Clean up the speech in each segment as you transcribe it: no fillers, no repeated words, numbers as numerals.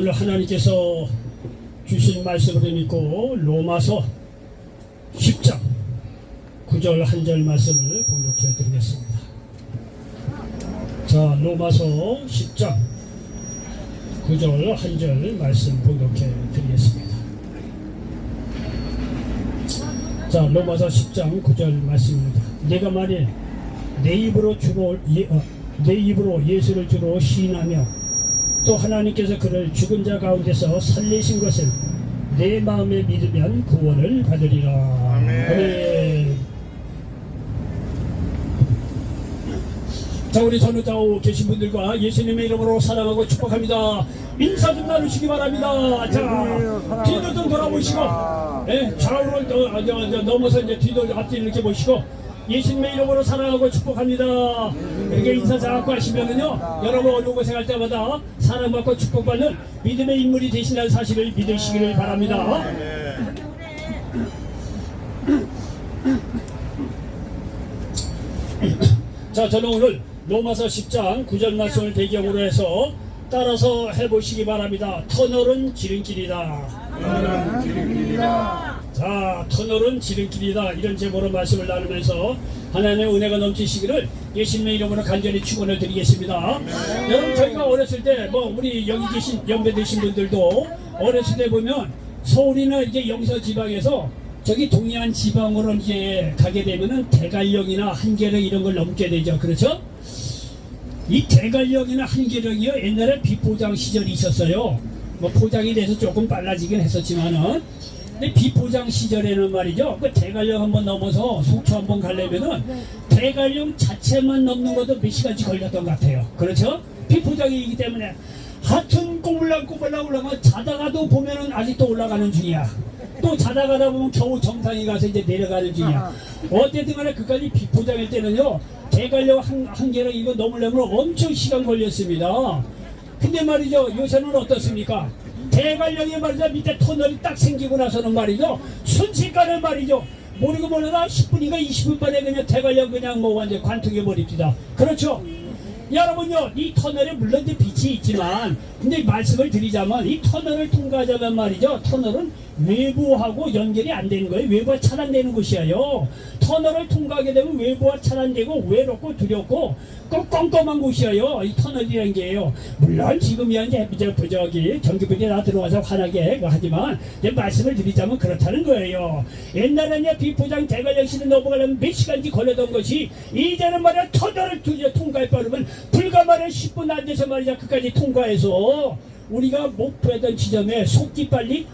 오늘 하나님께서 주신 말씀을 믿고 로마서 10장 9절 한 절 말씀을 봉독해 드리겠습니다. 자, 로마서 10장 9절 한 절 말씀 봉독해 드리겠습니다. 자, 로마서 10장 9절 말씀입니다. 내가 만일 내 입으로 예수를 주로 시인하며 또 하나님께서 그를 죽은 자 가운데서 살리신 것을 내 마음에 믿으면 구원을 받으리라. 아멘. 자, 우리 전후좌우 계신 분들과 예수님의 이름으로 사랑하고 축복합니다. 인사 좀 나누시기 바랍니다. 자, 뒤도 좀 돌아보시고, 좌우로 넘어서 이제 뒤도 앞뒤 이렇게 보시고, 예수님의 이름으로 사랑하고 축복합니다. 이렇게 인사 자꾸 하시면은요, 여러분 어느 곳에 갈 때마다 사랑받고 축복받는 믿음의 인물이 되신다는 사실을 믿으시기를 바랍니다. 자, 저는 오늘 로마서 10장 9절 말씀을 배경으로 해서 따라서 해보시기 바랍니다. 터널은 지름길이다. 자, 터널은 지름길이다. 이런 제목으로 말씀을 나누면서 하나님의 은혜가 넘치시기를 예수님의 이름으로 간절히 축원을 드리겠습니다. 여러분, 저희가 어렸을 때 우리 여기 계신 연배되신 분들도 어렸을 때 보면 서울이나 이제 영서 지방에서 저기 동해안 지방으로 이제 가게 되면은 대관령이나 한계령 이런 걸 넘게 되죠. 그렇죠? 이 대관령이나 한계령이요, 옛날에 비포장 시절이 있었어요. 포장이 돼서 조금 빨라지긴 했었지만은, 근데 비포장 시절에는 말이죠, 그 대관령 한번 넘어서 속초 한번 가려면은 대관령 자체만 넘는 것도 몇 시간씩 걸렸던 것 같아요. 그렇죠? 비포장이기 때문에 하여튼 꼬불락꼬불락 올라가면 자다가도 보면은 아직도 올라가는 중이야. 또 자다가다 보면 겨우 정상에 가서 이제 내려가는 중이야. 어쨌든 간에 그까지 비포장일 때는요, 대관령 한계령 이거 넘으려면 엄청 시간 걸렸습니다. 근데 말이죠, 요새는 어떻습니까? 대관령이 말이죠, 밑에 터널이 딱 생기고 나서는 말이죠, 순식간에 말이죠, 모르고 모르다 10분인가 20분 만에 그냥 대관령 그냥 완전 관통해 버립니다. 그렇죠? 여러분요, 이 터널에 물론 이제 빛이 있지만, 근데 말씀을 드리자면 이 터널을 통과하자면 말이죠, 터널은 외부하고 연결이 안 되는 거예요. 외부와 차단되는 곳이에요. 터널을 통과하게 되면 외부와 차단되고 외롭고 두렵고 꼭 껌껌한 곳이에요. 이 터널이라는 게요. 물론 지금이야 이제 저기 전기불이 다 들어와서 환하게 하지만 이제 말씀을 드리자면 그렇다는 거예요. 옛날에는 비포장 대관령 시를 넘어가려면 몇 시간씩 걸렸던 것이 이제는 말이야 터널을 통과해 버리면 불과 말이야 10분 안 돼서 말이야 그까지 통과해서 우리가 목표했던 지점에 속기 빨리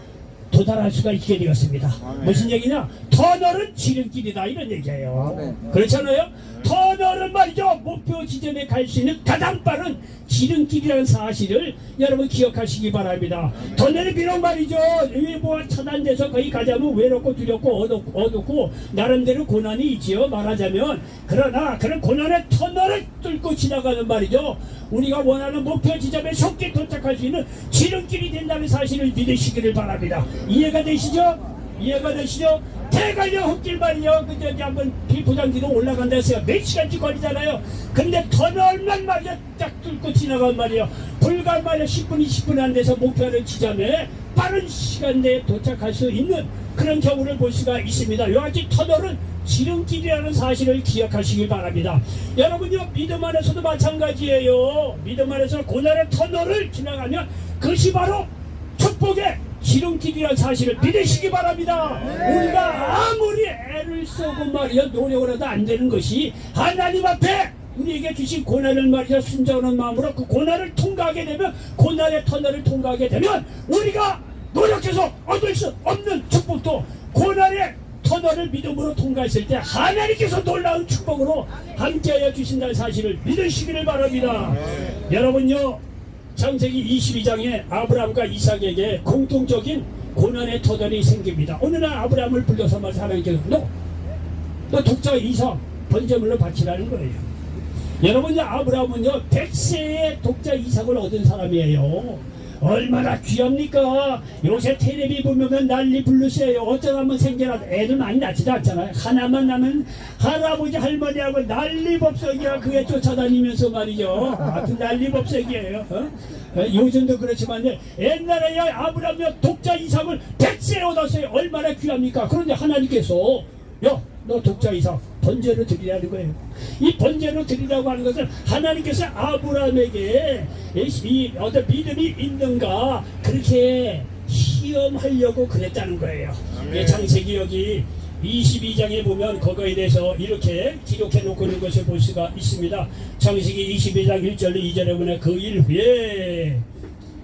도달할 수가 있게 되었습니다. 무슨 얘기냐? 터널은 지름길이다 이런 얘기예요. 그렇잖아요? 터널은 말이죠, 목표 지점에 갈 수 있는 가장 빠른 지름길이라는 사실을 여러분 기억하시기 바랍니다. 터널이 비록 말이죠, 외부와 차단돼서 거기 가자면 외롭고 두렵고 어둡고 나름대로 고난이 있지요, 말하자면. 그러나 그런 고난의 터널을 뚫고 지나가는 말이죠, 우리가 원하는 목표 지점에 속히 도착할 수 있는 지름길이 된다는 사실을 믿으시기를 바랍니다. 이해가 되시죠? 이해가 되시죠? 대관령 흙길 말이요, 그 저기 한번 비포장지로 올라간다 했어요. 몇 시간씩 걸리잖아요. 근데 터널만 말이야 딱 뚫고 지나간 말이요, 불과 말이야 10분 20분 안 돼서 목표하는 지점에 빠른 시간 내에 도착할 수 있는 그런 경우를 볼 수가 있습니다. 여하튼 터널은 지름길이라는 사실을 기억하시길 바랍니다. 여러분요, 믿음 안에서도 마찬가지예요. 믿음 안에서 고난의 터널을 지나가면 그것이 바로 축복의 지름길이라는 사실을 믿으시기 바랍니다. 우리가 아무리 애를 쓰고 말이야 노력을 해도 안 되는 것이 하나님 앞에 우리에게 주신 고난을 말이야 순종하는 마음으로 그 고난을 통과하게 되면, 고난의 터널을 통과하게 되면 우리가 노력해서 얻을 수 없는 축복도 고난의 터널을 믿음으로 통과했을 때 하나님께서 놀라운 축복으로 함께하여 주신다는 사실을 믿으시기를 바랍니다. 여러분요, 창세기 22장에 아브라함과 이삭에게 공통적인 고난의 터널이 생깁니다. 어느 날 아브라함을 불러서 말해서 하나님께서 너 독자 이삭 번제물로 바치라는 거예요. 여러분요, 아브라함은요 100세의 독자 이삭을 얻은 사람이에요. 얼마나 귀합니까? 요새 텔레비 보면 난리 불르세요. 어쩌다면 생겨나 애들 많이 낳지도 않잖아요. 하나만 나면 할아버지 할머니하고 난리법석이야. 그게 쫓아다니면서 말이죠. 아무튼 난리법석이에요. 요즘도 그렇지만 옛날에 아브라함이 독자 이삭을 100세 얻었어요. 얼마나 귀합니까? 그런데 하나님께서 너 독자 이삭 번제로 드리라는 거예요. 이 번제로 드리라고 하는 것은 하나님께서 아브라함에게 이 어떤 믿음이 있는가 그렇게 시험하려고 그랬다는 거예요. 창세기 여기 22장에 보면 그거에 대해서 이렇게 기록해 놓고 있는 것을 볼 수가 있습니다. 창세기 22장 1절로 2절에 보면 그 일 후에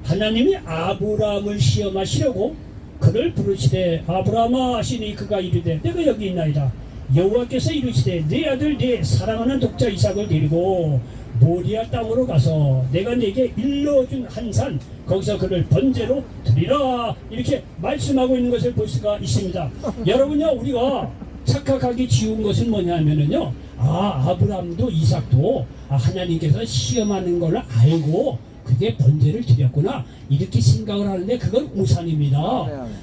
하나님이 아브라함을 시험하시려고 그를 부르시되 아브라함아 하시니 그가 이르되 내가 여기 있나이다. 여호와께서 이르시되 네 아들 네 사랑하는 독자 이삭을 데리고 모리아 땅으로 가서 내가 네게 일러준 한 산 거기서 그를 번제로 드리라 이렇게 말씀하고 있는 것을 볼 수가 있습니다. 여러분요 우리가 착각하기 쉬운 것은 뭐냐면은요 아브라함도 이삭도 하나님께서 시험하는 걸 알고 그게 번제를 드렸구나 이렇게 생각을 하는데 그건 우산입니다.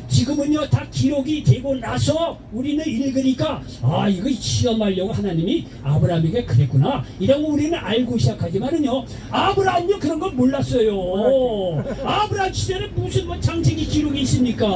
지금은요 다 기록이 되고 나서 우리는 읽으니까 이거 시험하려고 하나님이 아브라함에게 그랬구나 이라고 우리는 알고 시작하지만은요 아브라함은요 그런 걸 몰랐어요. 아브라함 시대에 무슨 창세기 기록이 있습니까?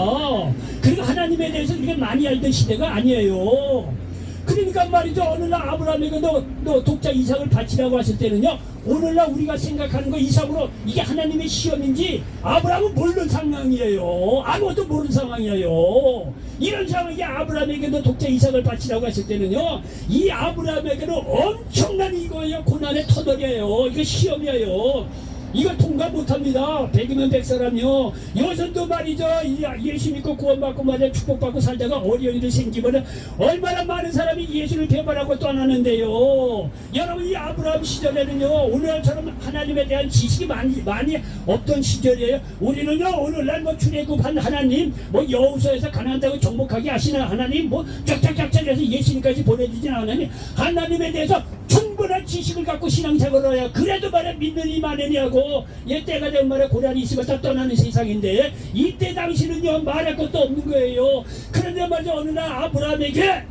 그리고 하나님에 대해서 이렇게 많이 알던 시대가 아니에요. 그러니까 말이죠. 어느 날 아브라함에게 너 독자 이삭을 바치라고 했을 때는요 오늘날 우리가 생각하는 거 이삭으로 이게 하나님의 시험인지 아브라함은 모르는 상황이에요. 아무것도 모르는 상황이에요. 이런 상황에 아브라함에게도 독자 이삭을 바치라고 했을 때는요 이 아브라함에게는 엄청난 이거예요. 고난의 터널이에요. 이거 시험이에요. 이걸 통과 못합니다. 100이면 100사람요. 여전도 말이죠. 예수 믿고 구원받고 말이야 축복받고 살다가 어려운 일이 생기면 얼마나 많은 사람이 예수를 배반하고 떠나는데요. 여러분 이 아브라함 시절에는요 오늘처럼 하나님에 대한 지식이 많이 없던 시절이에요. 우리는요 오늘날 출애굽한 하나님 여호수아에서 가나안 땅을 정복하게 하시는 하나님 쫙쫙쫙쫙 해서 예수님까지 보내주진 않으니 하나님에 대해서 충분한 지식을 갖고 신앙생활을 해야 그래도 말이야 믿는 이 많으냐고 때가 되면 말이야 고난이 있으면 다 떠나는 세상인데 이때 당시는요 말할 것도 없는 거예요. 그런데 말이야 어느 날 아브라함에게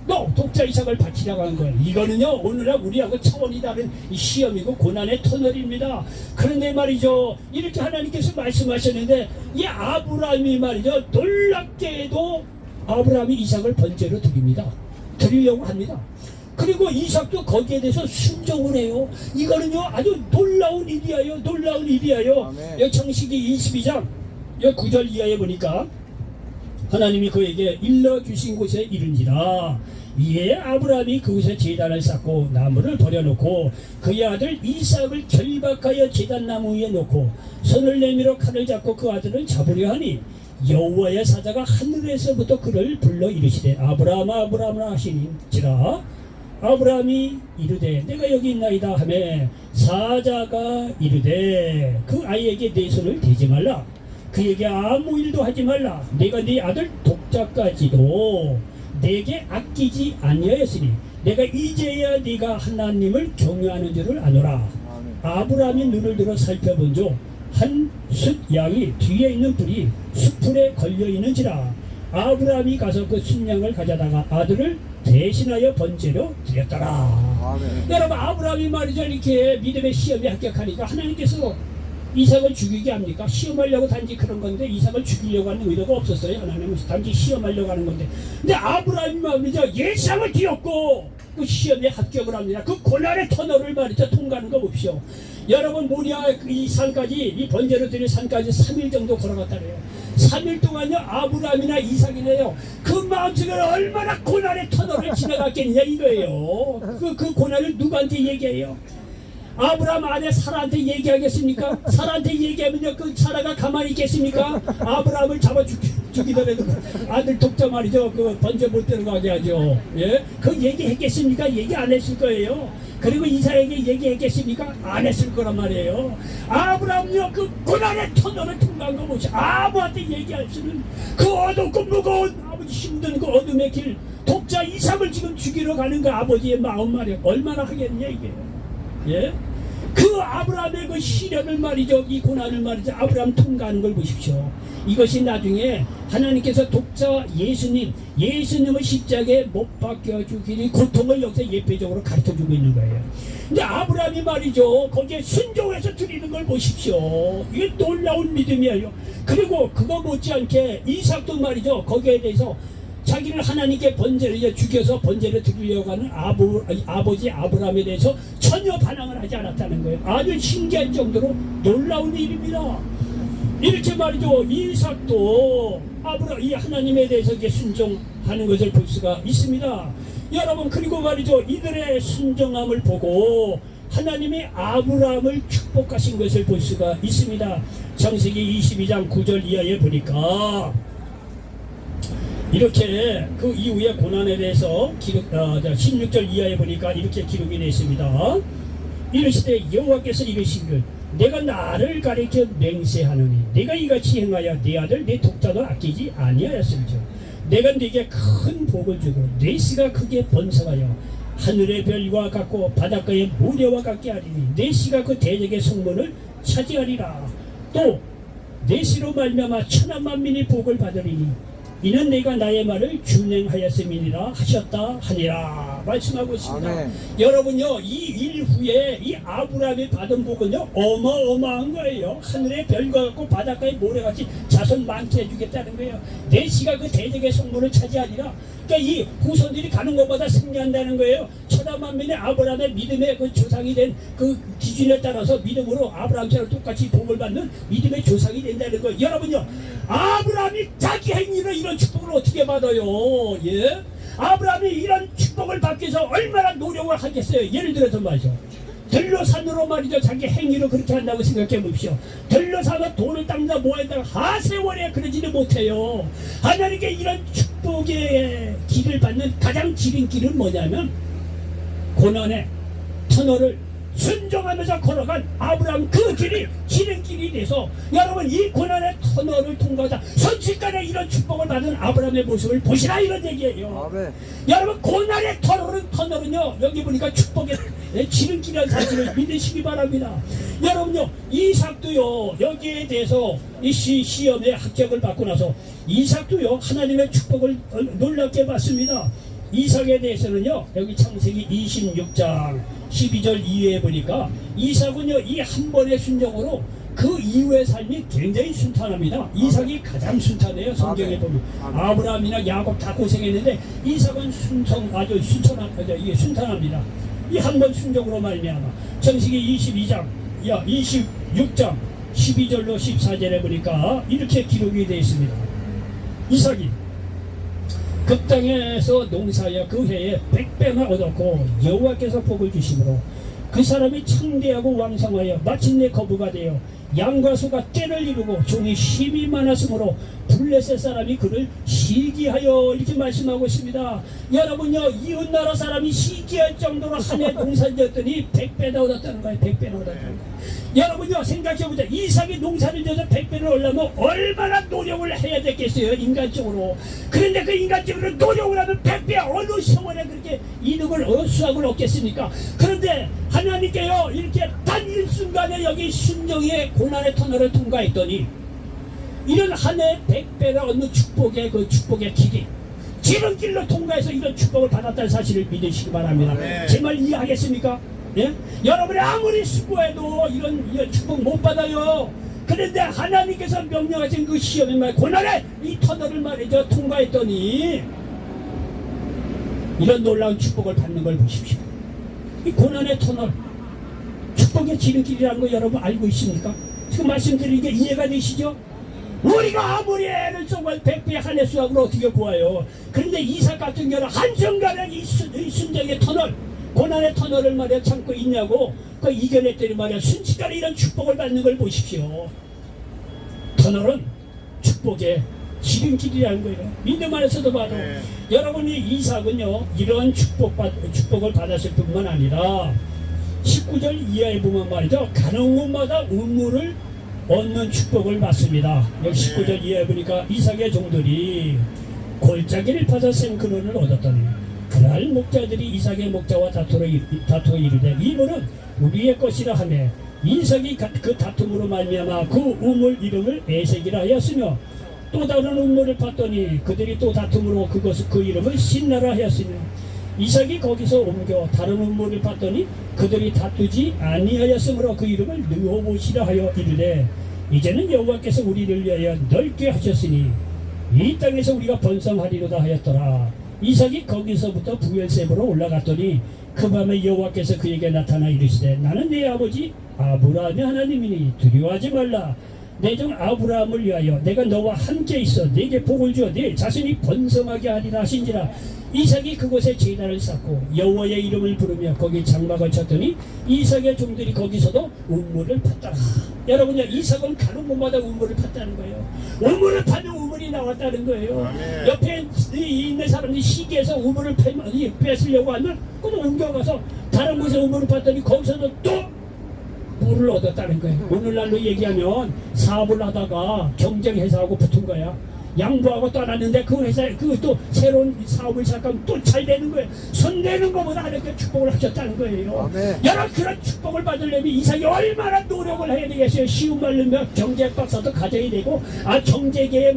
너 독자 이삭을 바치라고 하는 거예요. 이거는요 오늘날 우리하고 차원이 다른 이 시험이고 고난의 터널입니다. 그런데 말이죠 이렇게 하나님께서 말씀하셨는데 이 아브라함이 말이죠 놀랍게도 아브라함이 이삭을 번제로 드리려고 합니다. 그리고 이삭도 거기에 대해서 순종을 해요. 이거는요 아주 놀라운 일이에요. 놀라운 일이에요. 여기 창세기 22장 9절 이하에 보니까 하나님이 그에게 일러주신 곳에 이른지라 이에 아브라함이 그곳에 제단을 쌓고 나무를 버려놓고 그의 아들 이삭을 결박하여 제단나무 위에 놓고 손을 내밀어 칼을 잡고 그 아들을 잡으려 하니 여호와의 사자가 하늘에서부터 그를 불러 이르시되 아브라함아 아브라함아 하시니지라 아브라함이 이르되 내가 여기 있나이다 하매 사자가 이르되 그 아이에게 내 손을 대지 말라 그에게 아무 일도 하지 말라 내가 네 아들 독자까지도 내게 아끼지 아니하였으니 내가 이제야 네가 하나님을 경외하는 줄을 아노라. 아브라함이 눈을 들어 살펴본즉 한 숫 양이 뒤에 있는 불이 숯불에 걸려 있는지라 아브라함이 가서 그 숫양을 가져다가 아들을 대신하여 번제로 드렸더라. 여러분 아브라함이 말이죠 이렇게 믿음의 시험에 합격하니까 하나님께서 이삭을 죽이게 합니까? 시험하려고 단지 그런 건데 이삭을 죽이려고 하는 의도가 없었어요. 하나님은 단지 시험하려고 하는 건데 근데 아브라함이 말이죠 예상을 뒤엎고 그 시험에 합격을 합니다. 그 고난의 터널을 말이죠 통과하는 거 봅시오. 여러분 모리아 이 산까지 이 번제로 드릴 산까지 3일 정도 걸어갔다 그래요. 3일 동안요 아브라함이나 이삭이네요 그 마음속에 얼마나 고난의 터널을 지나갔겠냐 이거예요. 그 고난을 누구한테 얘기해요? 아브라함 아내 사라한테 얘기하겠습니까? 사라한테 얘기하면요 그 사라가 가만히 있겠습니까? 아브라함을 잡아 죽이더라도 아들 독자 말이죠 그 번제 못 들어가게 하죠. 예? 그 얘기했겠습니까? 얘기 안 했을 거예요. 그리고 이삭에게 얘기했겠습니까? 안 했을 거란 말이에요. 아브라함요 그 고난의 터널을 통과한 거 보시 아무한테 얘기할 수는 그 어둡고 무거운 아버지 힘든 그 어둠의 길 독자 이삭을 지금 죽이러 가는 그 아버지의 마음 말이에요. 얼마나 하겠냐 이게. 예? 그 그 아브라함의 그 시련을 말이죠, 이 고난을 말이죠, 아브라함 통과하는 걸 보십시오. 이것이 나중에 하나님께서 독자 예수님을 십자가에 못 박혀 죽이니 고통을 여기서 예표적으로 가르쳐주고 있는 거예요. 근데 아브라함이 말이죠, 거기에 순종해서 드리는 걸 보십시오. 이게 놀라운 믿음이에요. 그리고 그거 못지않게 이삭도 말이죠, 거기에 대해서 자기를 하나님께 번제를 죽여서 번제를 드리려고 하는 아버지 아브라함에 대해서 전혀 반항을 하지 않았다는 거예요. 아주 신기할 정도로 놀라운 일입니다. 이렇게 말이죠, 이삭도 이 하나님에 대해서 이렇게 순종하는 것을 볼 수가 있습니다. 여러분, 그리고 말이죠, 이들의 순종함을 보고 하나님이 아브라함을 축복하신 것을 볼 수가 있습니다. 창세기 22장 9절 이하에 보니까 이렇게 그 이후에 고난에 대해서 16절 이하에 보니까 이렇게 기록이 되어 있습니다. 이르시되 여호와께서 이르시기를 내가 나를 가리켜 맹세하노니 내가 이같이 행하여 네 아들 네 독자도 아끼지 아니하였음죠. 내가 네게 큰 복을 주고 네 씨가 크게 번성하여 하늘의 별과 같고 바닷가의 모래와 같게 하리니 네 씨가 그 대적의 성문을 차지하리라. 또 네 씨로 말미암아 천한 만민이 복을 받으리니 이는 내가 나의 말을 준행하였음이니라 하셨다 하니라 말씀하고 있습니다. 아멘. 여러분요, 이 일 후에 이 아브라함이 받은 복은요 어마어마한 거예요. 하늘의 별과 같고 바닷가의 모래같이 자손 많게 해주겠다는 거예요. 내 씨가 그 대적의 성문을 차지하리라. 그러니까 이 후손들이 가는 것보다 승리한다는 거예요. 천하만민의 아브라함의 믿음의 그 조상이 된 그 기준에 따라서 믿음으로 아브라함처럼 똑같이 복을 받는 믿음의 조상이 된다는 거예요. 여러분요, 아브라함이 자기 행위로 이런 축복을 어떻게 받아요? 예? 아브라함이 이런 축복을 받기 위해서 얼마나 노력을 하겠어요? 예를 들어서 말이죠, 들러산으로 말이죠, 자기 행위로 그렇게 한다고 생각해 보십시오. 들러산으로 돈을 닦는다 뭐한다 하세월에 그러지는 못해요. 하나님께 이런 축복의 길을 받는 가장 지름길은 뭐냐면 고난의 터널을 순종하면서 걸어간 아브라함, 그 길이 지름길이 돼서 여러분 이 고난의 터널을 통과하자 순식간에 이런 축복을 받은 아브라함의 모습을 보시라, 이런 얘기예요. 아멘. 여러분, 고난의 터널은요 여기 보니까 축복의 지름길이라는 사실을 믿으시기 바랍니다. 여러분요, 이삭도요 여기에 대해서 이 시험에 합격을 받고 나서 이삭도요 하나님의 축복을 놀랍게 받습니다. 이삭에 대해서는요 여기 창세기 26장 12절 이후에 보니까 이삭은요 이 한 번의 순종으로 그 이후의 삶이 굉장히 순탄합니다. 이삭이 가장 순탄해요. 성경에 보면 아브라함이나 야곱 다 고생했는데 이삭은 아주 순탄합니다. 이 한 번 순종으로 말미암아 창세기 26장 12절로 14절에 보니까 이렇게 기록이 되어 있습니다. 이삭이 그 땅에서 농사하여 그 해에 100배나 얻었고 여호와께서 복을 주심으로 그 사람이 창대하고 왕성하여 마침내 거부가 되어 양과 소가 떼를 이루고 종이 힘이 많았으므로 블레셋 사람이 그를 시기하여 이렇게 말씀하고 있습니다. 여러분요, 이웃나라 사람이 시기할 정도로 한 해 농사를 지었더니 100배나 얻었다는 거예요. 100배나 얻었다는 거예요. 여러분요, 생각해보자. 이삭이 농사를 지어서 100배를 얻으려면 얼마나 노력을 해야 됐겠어요, 인간적으로. 그런데 그 인간적으로 노력을 하면 100배 어느 세월에 그렇게 이득을 수확을 얻겠습니까? 그런데 하나님께요 이렇게 단 일순간에 여기 순종의 고난의 터널을 통과했더니 이런 한 해 100배를 얻는 축복의 그 축복의 길이 지름길로 통과해서 이런 축복을 받았다는 사실을 믿으시기 바랍니다. 제 말 이해하겠습니까? 예? 여러분이 아무리 수고해도 이런 축복 못 받아요. 그런데 하나님께서 명령하신 그 시험의 말 고난의 이 터널을 말이죠 통과했더니 이런 놀라운 축복을 받는 걸 보십시오. 이 고난의 터널, 축복의 지름길이라는 거 여러분 알고 있습니까? 지금 말씀드리는 게 이해가 되시죠? 우리가 아무리 애를 쏘고 100배 한 해 수확을 어떻게 구해요? 그런데 이삭 같은 경우는 한순간에 이 순정의 터널, 고난의 터널을 말이야 참고 있냐고 그 이겨냈더니 말이야 순식간에 이런 축복을 받는 걸 보십시오. 터널은 축복의 지름길이라는 거예요. 믿음 안에서도 봐도 여러분이 이삭은요 이런 축복을 받았을 뿐만 아니라 19절 이하에 보면 말이죠 가는 곳마다 우물을 얻는 축복을 받습니다. 여기 19절 이하에 보니까 이삭의 종들이 골짜기를 파서 생크론을 얻었더니 그날 목자들이 이삭의 목자와 다투어 이르되 이분은 우리의 것이라 하며 이삭이 그 다툼으로 말미암아 그 우물 이름을 에색이라 하였으며 또 다른 우물을 봤더니 그들이 또 다툼으로 그 이름을 신나라 하였으며 이삭이 거기서 옮겨 다른 우물을 봤더니 그들이 다투지 아니하였으므로 그 이름을 르호봇이라 하여 이르되 이제는 여호와께서 우리를 위하여 넓게 하셨으니 이 땅에서 우리가 번성하리로다 하였더라. 이삭이 거기서부터 부엘세바로 올라갔더니 그 밤에 여호와께서 그에게 나타나 이르시되 나는 네 아버지 아브라함의 하나님이니 두려워하지 말라. 내 종 아브라함을 위하여 내가 너와 함께 있어 네게 복을 주어 네 자신이 번성하게 하리라 하신지라. 이삭이 그곳에 제단을 쌓고 여호와의 이름을 부르며 거기 장막을 쳤더니 이삭의 종들이 거기서도 우물을 팠더라. 여러분요, 이삭은 가는 곳마다 우물을 팠다는 거예요. 우물을 파면 우물이 나왔다는 거예요. 아멘. 옆에 있는 사람들이 시기해서 우물을 뺏으려고 하면 그냥 옮겨가서 다른 곳에 우물을 팠더니 거기서도 또 물을 얻었다는 거예요. 오늘날로 얘기하면 사업을 하다가 경쟁회사하고 붙은 거야. 양보하고 떠났는데 그 회사에 그 또 새로운 사업을 시작하면 또 잘 되는 거예요. 손 내는 것보다 하나님께 축복을 하셨다는 거예요. 아멘. 여러분, 그런 축복을 받으려면 이삭이 얼마나 노력을 해야 되겠어요. 쉬운 말로 면 경제 박사도 가져야 되고, 경제계에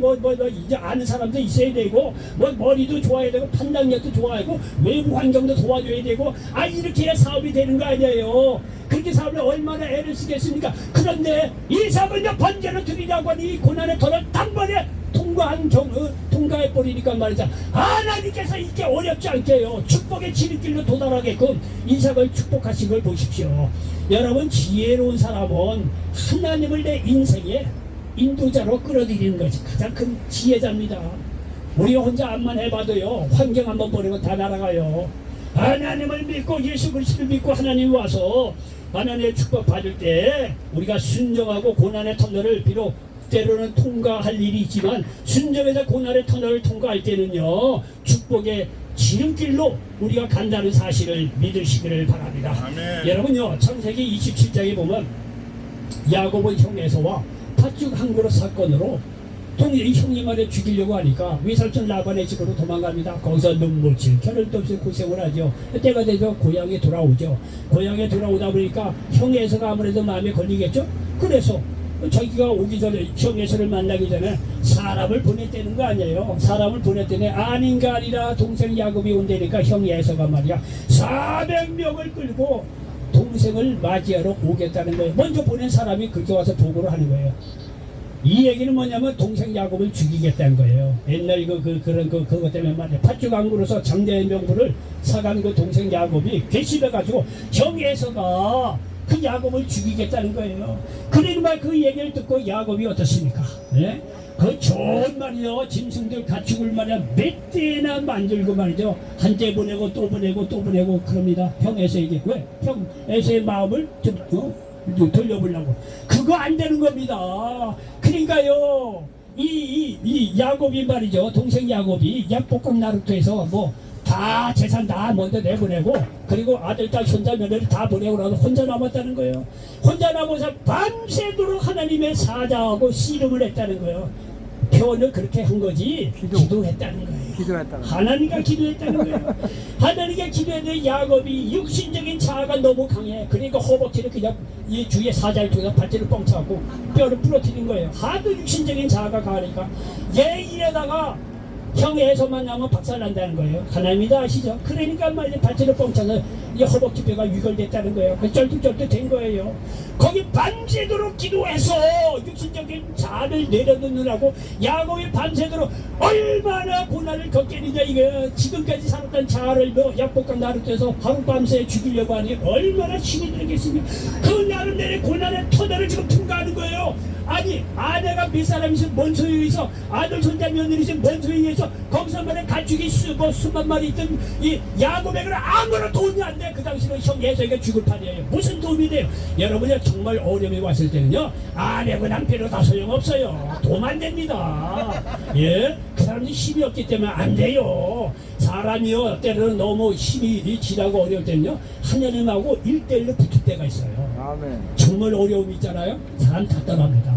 이제 아는 사람도 있어야 되고, 머리도 좋아야 되고, 판단력도 좋아야 되고, 외부 환경도 도와줘야 되고, 이렇게 해야 사업이 되는 거 아니에요. 그렇게 사업을 얼마나 애를 쓰겠습니까? 그런데 이삭은 번제로 드리려고 하니 이 고난의 터를 단번에 통과해 버리니까 말이죠. 하나님께서 이렇게 어렵지 않게요. 축복의 지름길로 도달하게끔 이삭을 축복하신 걸 보십시오. 여러분, 지혜로운 사람은 하나님을 내 인생의 인도자로 끌어들이는 것이 가장 큰 지혜자입니다. 우리가 혼자 암만 해봐도요, 환경 한번 버리면 다 날아가요. 하나님을 믿고 예수 그리스도를 믿고 하나님 와서 하나님의 축복 받을 때 우리가 순종하고 고난의 터널을 비록 때로는 통과할 일이 있지만 순종해서 고난의 터널을 통과할 때는요, 축복의 지름길로 우리가 간다는 사실을 믿으시기를 바랍니다. 아멘. 여러분요, 창세기 27장에 보면 야곱은 형 에서와 팥죽 한 그릇 사건으로 형님을 죽이려고 하니까 외삼촌 라반의 집으로 도망갑니다. 거기서 눈물질 겨를도 없이 고생을 하죠. 때가 되죠. 고향에 돌아오죠. 고향에 돌아오다 보니까 형 에서가 아무래도 마음에 걸리겠죠. 그래서 자기가 오기 전에 형 에서를 만나기 전에 사람을 보냈다는 거 아니에요. 사람을 보냈더니 아닌가 아니라 동생 야곱이 온다니까 형 에서가 말이야 400명을 끌고 동생을 맞이하러 오겠다는 거예요. 먼저 보낸 사람이 그렇게 와서 보고를 하는 거예요. 이 얘기는 뭐냐면 동생 야곱을 죽이겠다는 거예요. 옛날 그것 때문에 말이야. 팥죽 안 굴어서 장대의 명분을 사간 그 동생 야곱이 괘씸해가지고 형 에서가 그 야곱을 죽이겠다는 거예요. 그러니까 그 얘기를 듣고 야곱이 어떻습니까? 예? 그 좋은 말이요, 짐승들 가축을 말이야 몇 대나 만들고 말이죠. 한때 보내고 또 보내고 또 보내고 그럽니다. 형 에서에게. 왜? 형 에서의 마음을 돌려보려고. 그거 안 되는 겁니다. 그러니까요, 이 야곱이 말이죠, 동생 야곱이 약복강 나루토에서 다 재산 다 먼저 내보내고, 그리고 아들, 딸, 손자, 며느리 다 보내고 나서 혼자 남았다는 거예요. 혼자 남아서 밤새도록 하나님의 사자하고 씨름을 했다는 거예요. 표현을 그렇게 한 거지 기도했다는 거예요. 하나님과 기도했다는 거예요. 하나님께 기도했는데 야곱이 육신적인 자아가 너무 강해. 그러니까 허벅지를 그냥 이 주위에 사자를 통해서 발질을 뻥차고 뼈를 부러뜨린 거예요. 하도 육신적인 자아가 강하니까 얘 이래다가 형에서 만나면 박살난다는 거예요. 하나님이 다 아시죠? 그러니까 말이야 발질을 뻥차서 이 허벅지 뼈가 위골됐다는 거예요. 그 쩔뚝쩔뚝 된 거예요. 거기 밤새도록 기도해서 육신적인 자아를 내려놓느라고 야곱이 밤새도록 얼마나 고난을 겪겠느냐. 이거 지금까지 살았던 자아를 약복강 나루토에서 하룻밤새 죽이려고 하니 얼마나 힘이 들겠습니까? 그 나름대로 고난의 터널을 지금 통과하는 거예요. 아니, 아내가 몇 사람 있으면 뭔 소용이 있어? 아들, 손자, 며느리 있으면 뭔 소용이 있어? 거기서 말해 가축이 수만 마리 있던 이 야곱에게는 아무런 도움이 안 돼. 그 당시는 형 예서에게 죽을 판이에요. 무슨 도움이 돼요? 여러분이 정말 어려움이 왔을 때는요, 아내고 남편으로 다 소용없어요. 도움 안 됩니다. 예? 그 사람이 힘이 없기 때문에 안 돼요. 사람이요, 때로는 너무 힘이 지나고 어려울 때는요, 하나님하고 1대1로 붙을 때가 있어요. 아멘. 정말 어려움이 있잖아요. 사람 다 떠납니다.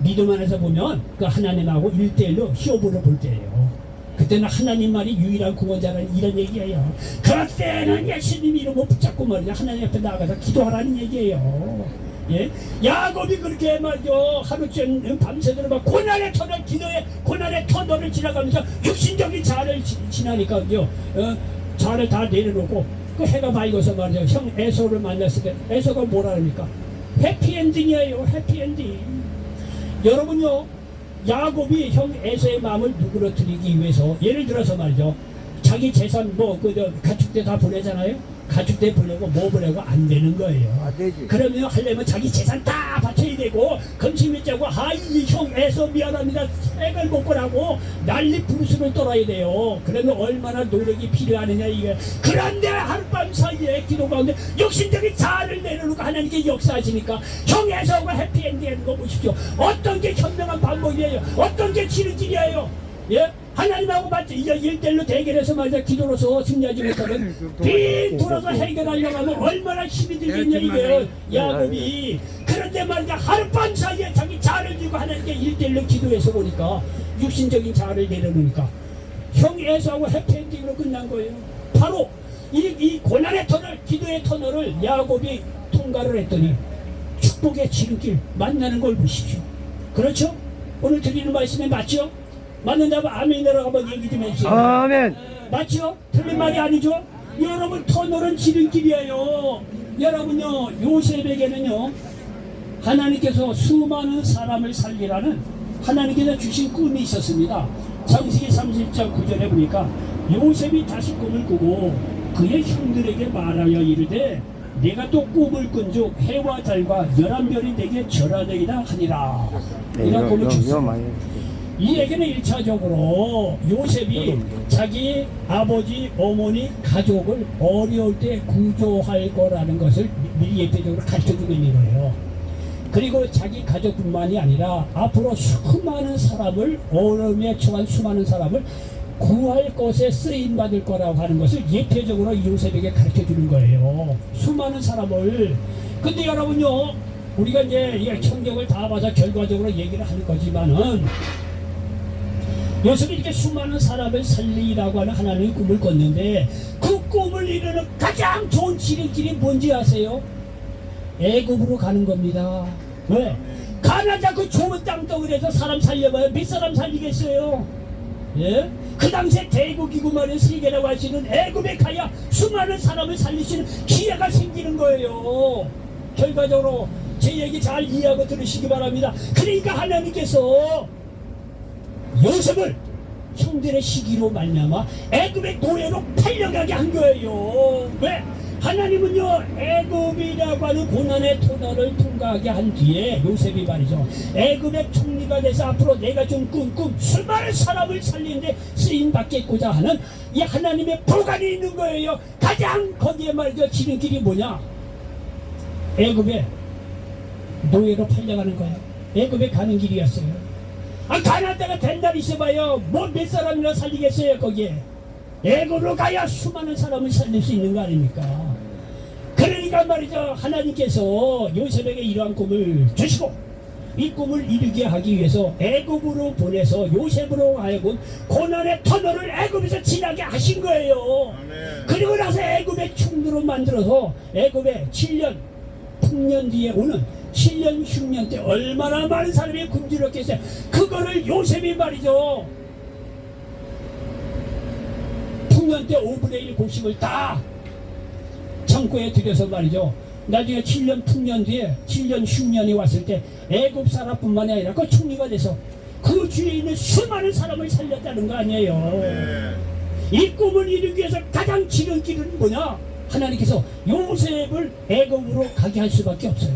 믿음 안에서 보면 그 하나님하고 1대1로 히오브를 볼 때예요. 그때는 하나님 말이 유일한 구원자라는 이런 얘기예요. 그럴 때는 예수님 이름을 붙잡고 말이야 하나님 앞에 나가서 기도하라는 얘기예요. 예? 야곱이 그렇게 말이죠 하루쯤 밤새도록 막 고난의 터널 기도에 고난의 터널을 지나가면서 육신적인 자아를 지나니까요 자아를 다 내려놓고 그 해가 밝아서 말이죠 형 에서를 만났을 때 에서가 뭐라 합니까? 해피엔딩이에요. 해피엔딩. 여러분요 야곱이 형 에서의 마음을 누그러뜨리기 위해서 예를 들어서 말이죠 자기 재산 가축대 다 보내잖아요. 가축대 보내고 뭐 보내고 안 되는 거예요. 그러면 하려면 자기 재산 다 바쳐야 되고 금심이 짜고 형 에서 미안합니다 액을 못 거라고 난리 부르스를 떨어야 돼요. 그러면 얼마나 노력이 필요하느냐 이게. 그런데 하룻밤 사이에 기도 가운데 육신적인 자아를 내려놓고 하나님께 역사하시니까 형 에서가 해피엔딩 하는 거 보십시오. 어떤 게 현명한 방법이에요. 어떤 게 지름길이에요. 예? 하나님하고 맞지 이제 1대1로 대결해서 말이야 기도로서 승리하지 못하면 빈 돌아서 해결하려고 하면 얼마나 힘이 들겠냐 이게 야곱이. 그런데 말이야 하룻밤 사이에 자기 자아를 들고 하나님께 1대1로 기도해서 보니까 육신적인 자아를 내려놓으니까 형 에서하고 해피엔딩으로 끝난 거예요. 바로 이 고난의 터널 기도의 터널을 야곱이 통과를 했더니 축복의 지름길 만나는 걸 보십시오. 그렇죠? 오늘 드리는 말씀에 맞죠? 맞는다면 아멘이라고 한번 얘기 좀 해주세요. 아멘. 맞죠? 틀린 말이 아니죠? 여러분 터널은 지름길이에요. 여러분요 요셉에게는요 하나님께서 수많은 사람을 살리라는 하나님께서 주신 꿈이 있었습니다. 창세기 30장 9절에 보니까 요셉이 다시 꿈을 꾸고 그의 형들에게 말하여 이르되 내가 또 꿈을 꾼즉 해와 달과 11별이 내게 절하되이다 하니라. 이런 꿈을 줬습니다. 이 얘기는 1차적으로 요셉이 자기 아버지, 어머니, 가족을 어려울 때 구조할 거라는 것을 미리 예표적으로 가르쳐주고 있는 거예요. 그리고 자기 가족뿐만이 아니라 앞으로 수많은 사람을 어려움에 처한 수많은 사람을 구할 것에 쓰임받을 거라고 하는 것을 예표적으로 요셉에게 가르쳐주는 거예요. 수많은 사람을. 근데 여러분요 우리가 이제 이 성경을 다 봐서 결과적으로 얘기를 하는 거지만은 요셉이 이렇게 수많은 사람을 살리라고 하는 하나님의 꿈을 꿨는데 그 꿈을 이루는 가장 좋은 지름길이 뭔지 아세요? 애굽으로 가는 겁니다. 왜? 가나다 그 좁은 땅덩어리에서 사람 살려봐요. 몇 사람 살리겠어요? 예? 그 당시에 대국이고 말이에요. 세계라고 할 수 있는 애굽에 가야 수많은 사람을 살릴 수 있는 기회가 생기는 거예요. 결과적으로 제 얘기 잘 이해하고 들으시기 바랍니다. 그러니까 하나님께서 요셉을 형들의 시기로 말미암아 애굽의 노예로 팔려가게 한 거예요. 왜? 하나님은요 애굽이라고 하는 고난의 터널을 통과하게 한 뒤에 요셉이 말이죠 애굽의 총리가 돼서 앞으로 내가 좀 꿈 수많은 사람을 살리는데 쓰임 받겠고자 하는 이 하나님의 보관이 있는 거예요. 가장 거기에 말이죠 지름길이 뭐냐? 애굽의 노예로 팔려가는 거예요. 애굽에 가는 길이었어요. 가나다가 된 날 있어봐요. 뭐 몇 사람이나 살리겠어요 거기에. 애굽으로 가야 수많은 사람을 살릴 수 있는 거 아닙니까? 그러니까 말이죠 하나님께서 요셉에게 이러한 꿈을 주시고 이 꿈을 이루게 하기 위해서 애굽으로 보내서 요셉으로 하여금 고난의 터널을 애굽에서 지나게 하신 거예요. 그리고 나서 애굽의 총리로 만들어서 애굽의 7년 풍년 뒤에 오는 7년 흉년 때 얼마나 많은 사람이 굶주렸겠어요. 그거를 요셉이 말이죠 풍년 때 5분의 1 곡식을 다 창고에 들여서 말이죠 나중에 7년 풍년 뒤에 7년 흉년이 왔을 때 애굽 사람뿐만이 아니라 그 총리가 돼서 그 주위에 있는 수많은 사람을 살렸다는 거 아니에요. 이 꿈을 이루기 위해서 가장 지름길은 뭐냐? 하나님께서 요셉을 애굽으로 가게 할 수밖에 없어요.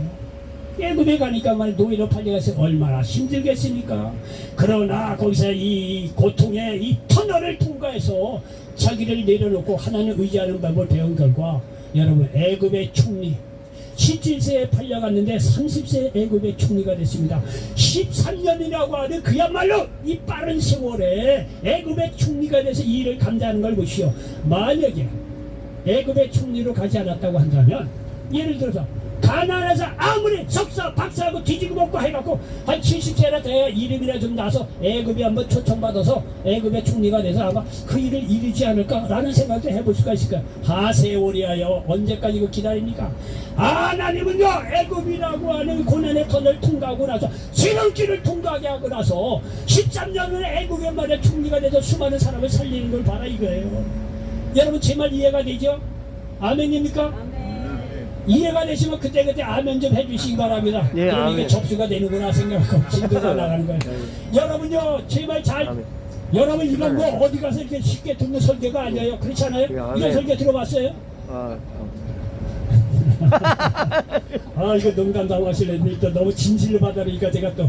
애굽에 가니까 말이 노예로 팔려가서 얼마나 힘들겠습니까? 그러나 거기서 이 고통의 이 터널을 통과해서 자기를 내려놓고 하나님을 의지하는 방법을 배운 결과 여러분 애굽의 총리 17세에 팔려갔는데 30세 애굽의 총리가 됐습니다. 13년이라고 하는 그야말로 이 빠른 세월에 애굽의 총리가 돼서 이 일을 감당하는 걸 보시오. 만약에 애굽의 총리로 가지 않았다고 한다면 예를 들어서 가난해서 아무리 석사 박사하고 뒤지고 먹고 해갖고 한 70세나 돼야 이름이나 좀 나서 애굽에 한번 초청받아서 애굽의 총리가 돼서 아마 그 일을 이루지 않을까라는 생각도 해볼 수가 있을까요? 하세월이하여 언제까지 그 기다립니까? 하나님은요 애굽이라고 하는 고난의 터널을 통과하고 나서 지름길을 통과하게 하고 나서 13년을 애굽의 말에 총리가 돼서 수많은 사람을 살리는 걸 봐라 이거예요. 여러분 제 말 이해가 되죠? 아멘입니까? 이해가 되시면 그때그때 아멘 좀 해주시기 바랍니다. 예, 그럼 이게 아멘. 접수가 되는구나 생각하고 진도가 나가는 거예요. 여러분요 제발 잘 아멘. 여러분 이건 뭐 어디 가서 이렇게 쉽게 듣는 설교가 아니에요. 그렇지 않아요? 예, 아멘. 이런 설교 들어봤어요? 아 이거 농담 당하실래 또 너무 진실로 받아들이니까 제가 또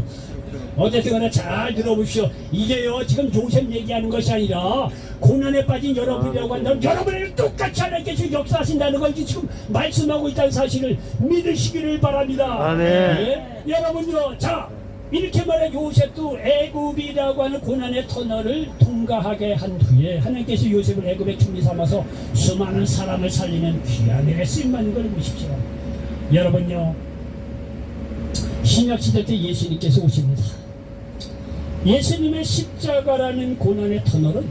어쨌든 간에 잘 들어보십시오. 이게요 지금 요셉 얘기하는 것이 아니라 고난에 빠진 여러분이라고 한다면 여러분에게 똑같이 하나님께서 역사하신다는 걸 지금 말씀하고 있다는 사실을 믿으시기를 바랍니다. 아멘. 예? 여러분요 자 이렇게 말해 요셉도 애굽이라고 하는 고난의 터널을 통과하게 한 후에 하나님께서 요셉을 애굽의 총리 삼아서 수많은 사람을 살리는 귀한 일에 쓰임받는 걸 보십시오. 여러분요 신약시대 때 예수님께서 오십니다. 예수님의 십자가라는 고난의 터널은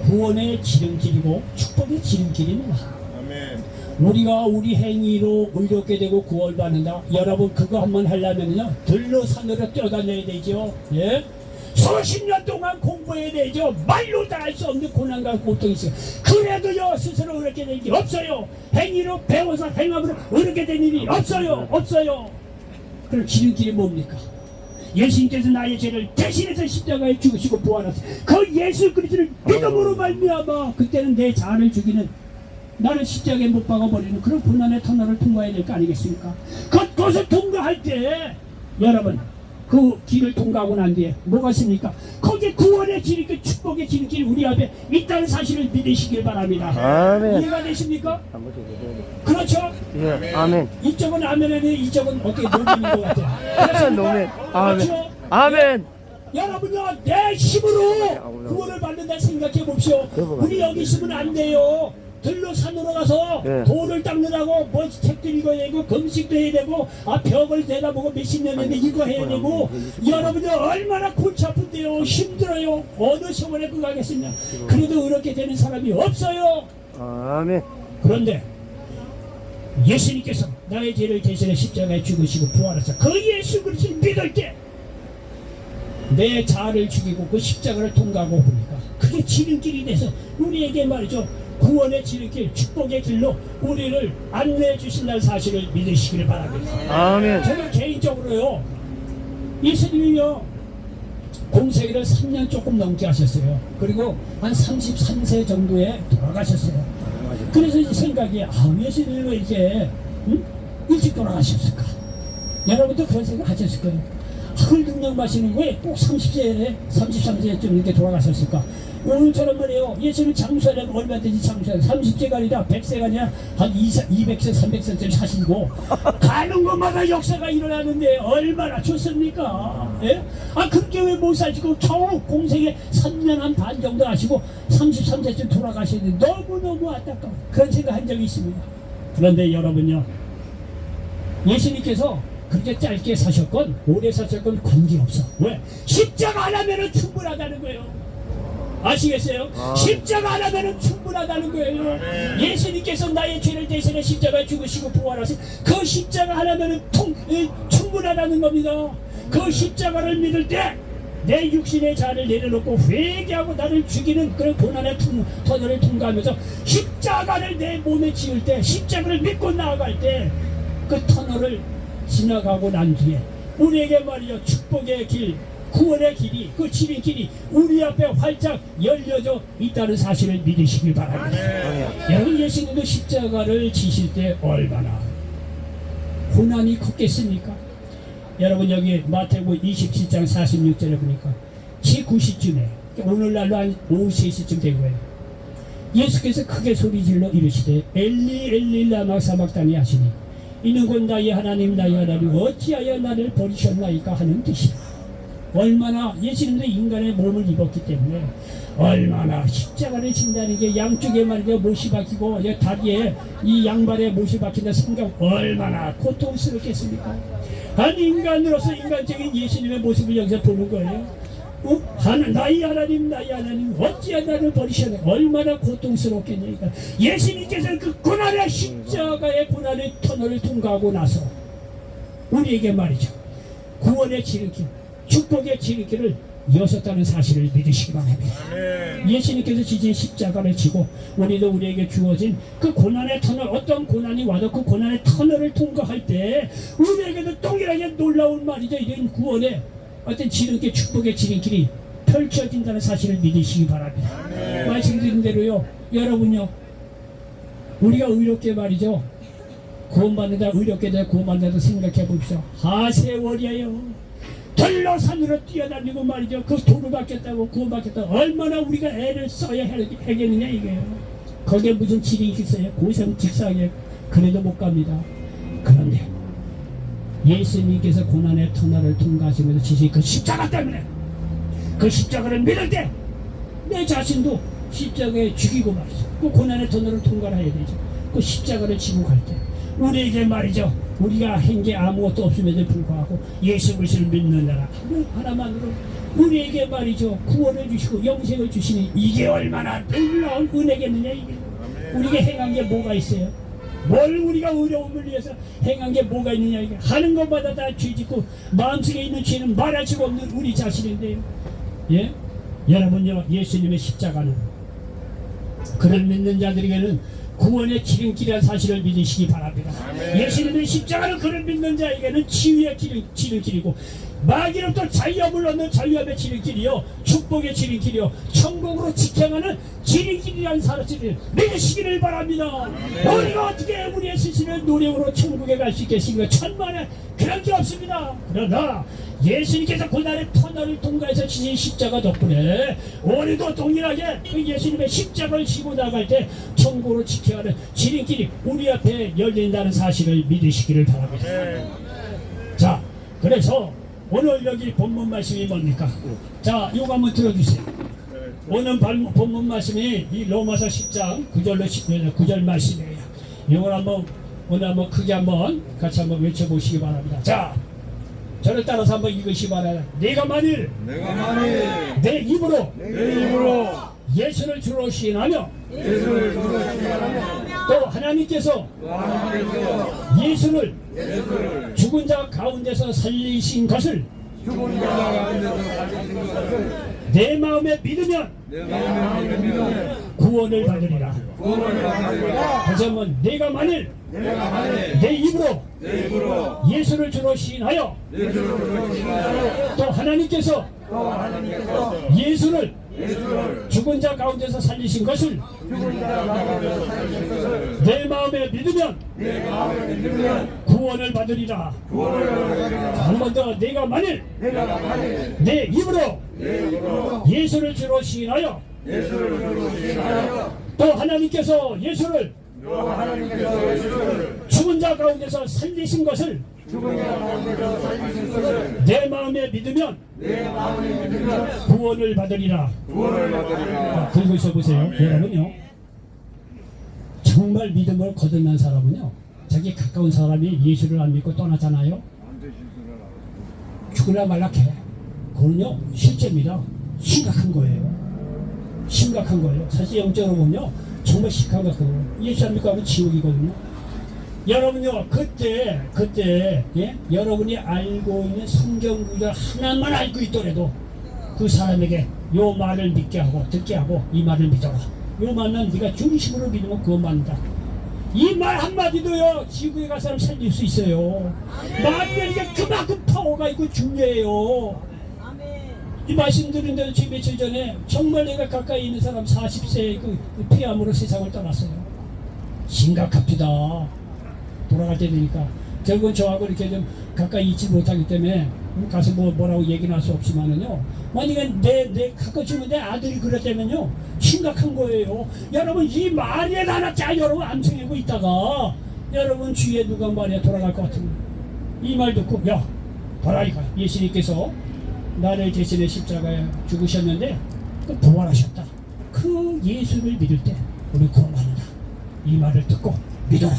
구원의 지름길이고 축복의 지름길입니다. 아멘. 우리가 우리 행위로 의롭게 되고 구원받는다. 여러분 그거 한번 하려면요 들로 산으로 뛰어다녀야 되죠. 예? 수십 년 동안 공부해야 되죠. 말로 다 할 수 없는 고난과 고통이 있어요. 그래도요 스스로 의롭게 된 일이 없어요. 행위로 배워서 행함으로 의롭게 된 일이 없어요. 없어요. 그럼 지름길이 뭡니까? 예수님께서 나의 죄를 대신해서 십자가에 죽으시고 부활하셨어요. 그 예수 그리스도를 믿음으로 말미암아 그때는 내 자아를 죽이는 나를 십자가에 못 박아버리는 그런 고난의 터널을 통과해야 될 거 아니겠습니까? 그것을 통과할 때 여러분 그 길을 통과하고 난 뒤에 뭐가 있습니까? 거기에 구원의 지름길 축복의 지름길이 우리 앞에 있다는 사실을 믿으시길 바랍니다. 아멘. 이해가 되십니까? 한번 더 해야 돼. 그렇죠? 예, 아멘. 이쪽은 아멘이니 이쪽은 어떻게 노멘인 것 같아요. 노멘. 아멘. 그렇죠? 아멘. 여러분요 내 힘으로 구원을 받는다 생각해 봅시오. 우리 여기 있으면 안 돼요. 들로 산으로 가서 네. 돌을 닦느라고 뭐 책도 읽어야 되고 금식도 해야 되고 벽을 대다보고 몇십 년인데 이거 해야 되고 여러분들 얼마나 골치 아픈데요. 힘들어요. 어느 세월에 그거 하겠습니까? 그래도 그렇게 되는 사람이 없어요. 아멘. 그런데 예수님께서 나의 죄를 대신해 십자가에 죽으시고 부활하셔 그 예수 그리스도를 믿을 때 내 자아를 죽이고 그 십자가를 통과하고 보니까 그게 지름길이 돼서 우리에게 말이죠 구원의 지름길 축복의 길로 우리를 안내해 주신다는 사실을 믿으시기를 바랍니다. 아멘. 저는 개인적으로요 예수님이요 공생애를 3년 조금 넘게 하셨어요. 그리고 한 33세 정도에 돌아가셨어요. 그래서 이 생각이 예수님이 왜 이렇게 일찍 돌아가셨을까? 여러분도 그런 생각 하셨을 거예요. 흙능력 마시는 왜 꼭 30세에 33세쯤 이렇게 돌아가셨을까? 오늘처럼 말이에요. 예수는 장수하려면 얼마든지 장수해요. 30세가 아니라 100세가 아니라 한 200세 300세쯤 사시고 가는 곳마다 역사가 일어나는데 얼마나 좋습니까? 예? 그렇게 왜 못 사시고 겨우 공생에 3년 한 반 정도 하시고 33세쯤 돌아가시는데 너무너무 안타까워. 그런 생각 한 적이 있습니다. 그런데 여러분요 예수님께서 그렇게 짧게 사셨건 오래 사셨건 관계없어. 왜? 십자가 하나면은 충분하다는 거예요. 아시겠어요? 십자가 하나면은 충분하다는 거예요. 예수님께서 나의 죄를 대신해 십자가에 죽으시고 부활하신 그 십자가 하나면은 충분하다는 겁니다. 그 십자가를 믿을 때 내 육신의 자를 내려놓고 회개하고 나를 죽이는 그런 고난의 터널을 통과하면서 십자가를 내 몸에 지을 때 십자가를 믿고 나아갈 때 그 터널을 지나가고 난 뒤에 우리에게 말이죠 축복의 길 구원의 길이 그 지름길이 우리 앞에 활짝 열려져 있다는 사실을 믿으시길 바랍니다. 여러분 예수님도 십자가를 지실 때 얼마나 고난이 컸겠습니까? 여러분 여기 마태복음 27장 46절에 보니까 제9시쯤에 오늘날로 한 오후 3시쯤 된 거예요. 예수께서 크게 소리질러 이르시되 엘리 엘리 라마 사박다니 하시니 이는 곧 나의 하나님 나의 하나님 어찌하여 나를 버리셨나이까 하는 뜻이라. 얼마나 예수님도 인간의 몸을 입었기 때문에 얼마나 십자가를 진다는 게 양쪽에 말이죠 못이 박히고 다리에 이 양발에 못이 박힌다 생각 얼마나 고통스럽겠습니까? 한 인간으로서 인간적인 예수님의 모습을 여기서 보는 거예요. 나의 하나님 어찌하여 나를 버리셨네. 얼마나 고통스럽겠냐니까. 예수님께서는 그 고난의 십자가의 고난의 터널을 통과하고 나서 우리에게 말이죠 구원의 지름길 축복의 지름길을 여셨다는 사실을 믿으시기 바랍니다. 예수님께서 지진 십자가를 지고 우리도 우리에게 주어진 그 고난의 터널 어떤 고난이 와도 그 고난의 터널을 통과할 때 우리에게도 동일하게 놀라운 말이죠 이런 구원의 어떤 지름길 축복의 지름길이 펼쳐진다는 사실을 믿으시기 바랍니다. 말씀드린 대로요 여러분요 우리가 의롭게 말이죠 구원받는다 의롭게 되어 구원받는다 생각해 봅시다. 하세월이에요. 돌로 산으로 뛰어다니고 말이죠 그 도를 받겠다고 구원받겠다고 얼마나 우리가 애를 써야 하겠느냐 이게요. 거기에 무슨 지름이 있어요. 고생 직사하게 그래도 못 갑니다. 그런데 예수님께서 고난의 터널을 통과하시면서 지신 그 십자가 때문에 그 십자가를 믿을 때 내 자신도 십자가에 죽이고 말이죠 그 고난의 터널을 통과를 해야 되죠. 그 십자가를 지고 갈 때 우리에게 말이죠 우리가 한 게 아무것도 없음에도 불구하고 예수 그리스도를 믿는 자라 하나만으로 우리에게 말이죠 구원을 주시고 영생을 주시니 이게 얼마나 놀라운 은혜겠느냐 이게. 우리가 행한 게 뭐가 있어요? 뭘 우리가 어려움을 위해서 행한 게 뭐가 있느냐 이게. 하는 것마다 다 죄짓고 마음속에 있는 죄는 말할 수가 없는 우리 자신인데요. 예? 여러분요 예수님의 십자가는 그를 믿는 자들에게는 구원의 지름길이라는 사실을 믿으시기 바랍니다. 예수님의 십자가는 그를 믿는 자에게는 치유의 지름길이고 마귀로부터 자유함을 얻는 자유함의 지름길이요 축복의 지름길이요 천국으로 직행하는 지름길이라는 사실을 믿으시기를 바랍니다. 우리가 어떻게 우리의 스스로의 노력으로 천국에 갈 수 있겠습니까? 천만에 그런 게 없습니다. 그러나 예수님께서 고난의 터널을 통과해서 지신 십자가 덕분에 우리도 동일하게 그 예수님의 십자가를 지고 나갈 때 천국으로 직행하는 지름길이 우리 앞에 열린다는 사실을 믿으시기를 바랍니다. 자, 그래서 오늘 여기 본문 말씀이 뭡니까? 자, 이거 한번 들어주세요. 오늘 본문 말씀이 이 로마서 10장 9절 말씀이에요. 이걸 한번 오늘 한번 크게 한번 같이 한번 외쳐보시기 바랍니다. 자, 저를 따라서 한번 읽으시기 바랍니다. 내가 만일 내 입으로 예수를 주로 시인하며 또 하나님께서 예수를 죽은 자 가운데서 살리신 것을 내 마음에 믿으면 구원을 받으리라. 다시 한번 내가 만일 내 입으로 예수를 주로 시인하여 또 하나님께서 예수를 죽은 자 가운데서 살리신 것을 내 마음에 믿으면 구원을 받으리라. 한 번 더 내가 만일 내 입으로 예수를 주로 시인하여 또 하나님께서 예수를 죽은 자 가운데서 살리신 것을 내 마음에 믿으면 구원을 받으리라. 들고 있어 보세요. 여러분요 정말 믿음을 거듭난 사람은요 자기 가까운 사람이 예수를 안 믿고 떠나잖아요. 죽으려 말락해. 그건요 실제입니다. 심각한 거예요. 심각한 거예요. 사실 영적으로 보면요 정말 심각한 거예요. 예수 안 믿고 하면 지옥이거든요. 여러분요 그때 예? 여러분이 알고 있는 성경 구절 하나만 알고 있더라도 그 사람에게 요 말을 믿게 하고 듣게 하고 이 말을 믿어라. 요 말은 네가 중심으로 믿으면 그거 맞는다. 이 말 한마디도요 지구에 갈 사람 살릴 수 있어요. 말이 이게 그만큼 파워가 있고 중요해요. 이 말씀드린 대로 지금 며칠 전에 정말 내가 가까이 있는 사람 40세 그 폐암으로 세상을 떠났어요. 심각합니다. 돌아갈 때 되니까 결국은 저하고 이렇게 좀 가까이 있지 못하기 때문에 가서 뭐라고 얘기는 할 수 없지만은요 만약에 내 가까이 주면 내 아들이 그랬다면요 심각한 거예요. 여러분 이 말이 하나 짜 여러분 암송하고 있다가 여러분 주위에 누가 말이야 돌아갈 것 같으면 이 말 듣고 야 봐라 이거 예수님께서 나를 대신해 십자가에 죽으셨는데 또 부활하셨다. 그 예수를 믿을 때 우리 구원받는다. 이 말을 듣고 믿어라.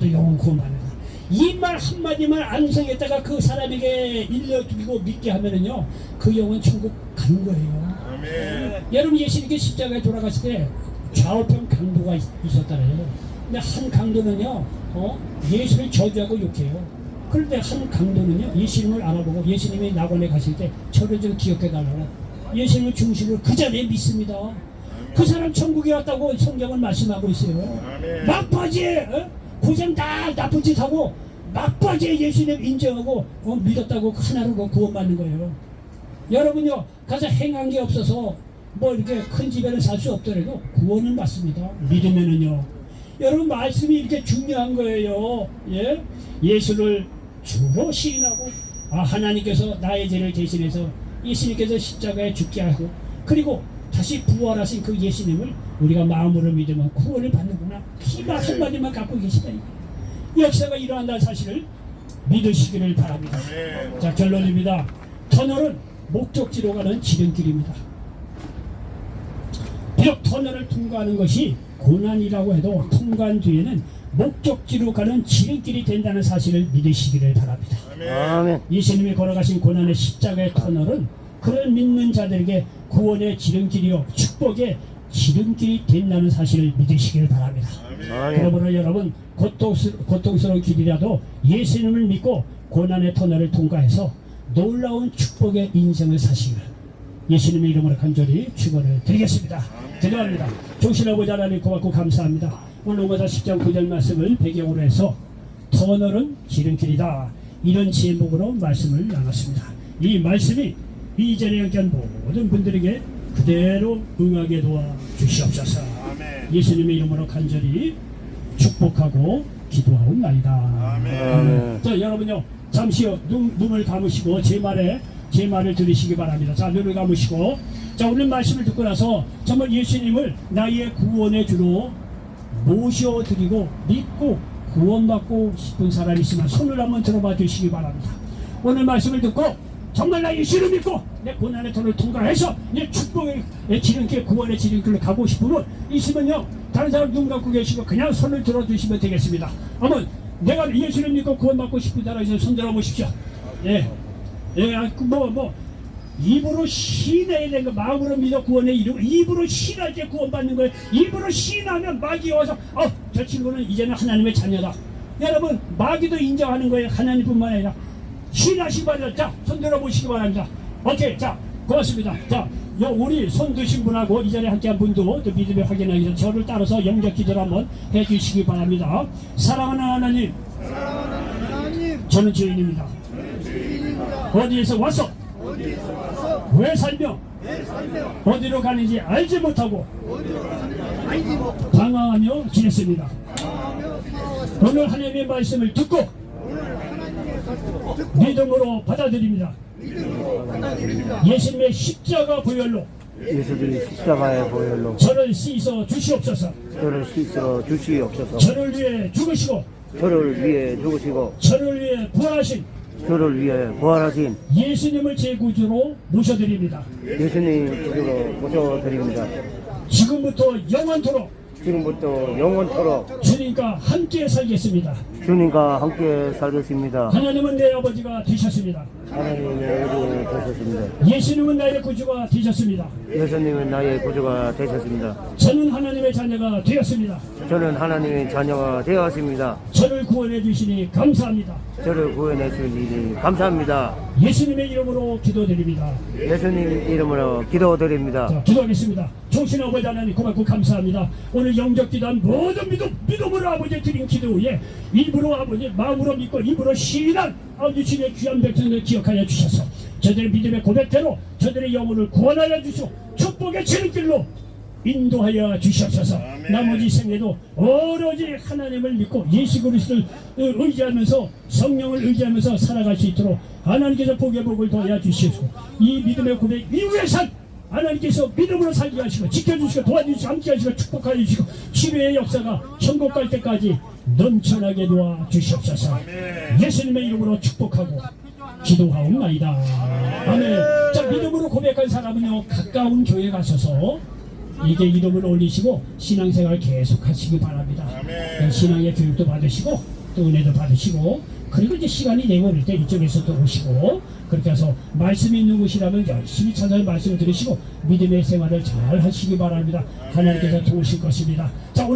또 영원 구원받는다. 이 말 한마디만 암송했다가 그 사람에게 일러주고 믿게 하면은요, 그 영혼 천국 가는 거예요. 아멘. 여러분, 예수님께 십자가에 돌아갔을 때 좌우편 강도가 있었잖아요. 근데 한 강도는요, 예수를 저주하고 욕해요. 그런데 한 강도는요, 예수님을 알아보고 예수님이 낙원에 가실 때 저를 좀 기억해달라고 예수님을 중심으로 그 자리에 믿습니다. 그 사람 천국에 왔다고 성경은 말씀하고 있어요. 아멘. 막바지에 고생 다 나쁜 짓 하고 막바지에 예수님 인정하고 믿었다고 하나로 구원받는 거예요. 여러분요, 가서 행한 게 없어서 뭐 이렇게 큰 집에는 살 수 없더라도 구원은 받습니다. 믿으면은요. 여러분, 말씀이 이렇게 중요한 거예요. 예? 예수를 주로 시인하고, 하나님께서 나의 죄를 대신해서 예수님께서 십자가에 죽게 하고, 그리고 다시 부활하신 그 예수님을 우리가 마음으로 믿으면 구원을 받는구나. 희망 한마디만 갖고 계시다. 역사가 일어난다는 사실을 믿으시기를 바랍니다. 아멘. 자, 결론입니다. 터널은 목적지로 가는 지름길입니다. 비록 터널을 통과하는 것이 고난이라고 해도 통과한 뒤에는 목적지로 가는 지름길이 된다는 사실을 믿으시기를 바랍니다. 아멘. 예수님이 걸어가신 고난의 십자가의 터널은 그를 믿는 자들에게 구원의 지름길이요 축복의 지름길이 된다는 사실을 믿으시기를 바랍니다. 아멘. 그러므로 여러분, 고통스러운 길이라도 예수님을 믿고 고난의 터널을 통과해서 놀라운 축복의 인생을 사시기를 예수님의 이름으로 간절히 축원을 드리겠습니다. 기도합니다. 종신하고자 하나님 고맙고 감사합니다. 오늘 로마서 10장 9절 말씀을 배경으로 해서 터널은 지름길이다, 이런 제목으로 말씀을 나눴습니다. 이 말씀이 이전에 연기한 모든 분들에게 그대로 응하게 도와 주시옵소서. 아멘. 예수님의 이름으로 간절히 축복하고 기도하옵나이다. 아멘. 자, 여러분요, 잠시요 눈을 감으시고 제 말을 들으시기 바랍니다. 자, 눈을 감으시고, 자, 오늘 말씀을 듣고 나서 정말 예수님을 나의 구원의 주로 모셔드리고 믿고 구원받고 싶은 사람이 있으면 손을 한번 들어봐 주시기 바랍니다. 오늘 말씀을 듣고 정말 나 예수를 믿고 내 고난의 터널을 통과해서 내 축복의 지름길, 구원의 지름길로 가고 싶은 분 있으면요, 다른 사람 눈 감고 계시고 그냥 손을 들어주시면 되겠습니다. 한번 내가 예수를 믿고 구원받고 싶은 사람 있으면 손 들어보십시오. 예, 입으로 시인해야 되는 거, 마음으로 믿어 구원에 이르고 입으로 시인할 때 구원받는 거예요. 입으로 시인하면 마귀 와서 저 친구는 이제는 하나님의 자녀다. 여러분, 마귀도 인정하는 거예요. 하나님뿐만 아니라 시인하시기 바랍니다. 자, 손 들어보시기 바랍니다. 오케이, 자, 고맙습니다. 자, 우리 손 드신 분하고 이 자리에 함께한 분도 또 믿음에 확인하기 전에 저를 따라서 영적 기도를 한번 해주시기 바랍니다. 사랑하는 하나님, 저는 죄인입니다. 어디에서 와서 왜 살며 어디로 가는지 알지 못하고 방황하며 지냈습니다. 오늘 하나님의 말씀을 듣고 믿음으로 받아들입니다. 예수님의 십자가 보혈로 예수님의 십자가의 보혈로 저를 씻어 주시옵소서. 저를 씻어 주시옵소서. 저를 위해 죽으시고 저를 위해 죽으시고 저를 위해 부활하신 저를 위해 부활하신 예수님을 제 구주로 모셔드립니다. 예수님 구주로 모셔드립니다. 지금부터 영원토록 지금부터 영원토록 주님과 함께 살겠습니다. 주님과 함께 살겠습니다. 하나님은 내 아버지가 되셨습니다. 하나님의 아버지가 되셨습니다. 예수님은 나의 구주가 되셨습니다. 예수님은 나의 구주가 되셨습니다. 저는 하나님의 자녀가 되었습니다. 저는 하나님의 자녀가 되었습니다. 저를 구원해 주시니 감사합니다. 저를 구원해 주시니 감사합니다. 예수님의 이름으로 기도드립니다. 예수님 이름으로 기도드립니다. 자, 기도하겠습니다. 종신 아버지 하나님 고맙고 감사합니다. 오늘 영적 기도한 모든 믿음으로 아버지 드린 기도에 입으로 아버지 마음으로 믿고 입으로 시인한 아버지 주님의 귀한 백성을 기억하여 주셔서 저들의 믿음의 고백대로 저들의 영혼을 구원하여 주시고 축복의 지름길로 인도하여 주시옵소서. 아멘. 나머지 생애도 오로지 하나님을 믿고 예수 그리스도를 의지하면서 성령을 의지하면서 살아갈 수 있도록 하나님께서 복의 복을 더하여 주시옵소서. 이 믿음의 고백 이후의 삶 하나님께서 믿음으로 살게 하시고 지켜주시고 도와주시고 함께 하시고 축복하여 주시고 치료의 역사가 천국 갈 때까지 넘쳐나게 도와 주시옵소서. 아멘. 예수님의 이름으로 축복하고 기도하옵나이다. 아멘. 자, 믿음으로 고백한 사람은요, 가까운 교회 가셔서 이게 이름을 올리시고 신앙생활 계속 하시기 바랍니다. 신앙의 교육도 받으시고 또 은혜도 받으시고, 그리고 이제 시간이 내버릴 때 이쪽에서도 오시고, 그렇게 해서 말씀이 있는 곳이라면 열심히 찾아서 말씀을 들으시고 믿음의 생활을 잘 하시기 바랍니다. 하나님께서 도우실 것입니다. 자, 오늘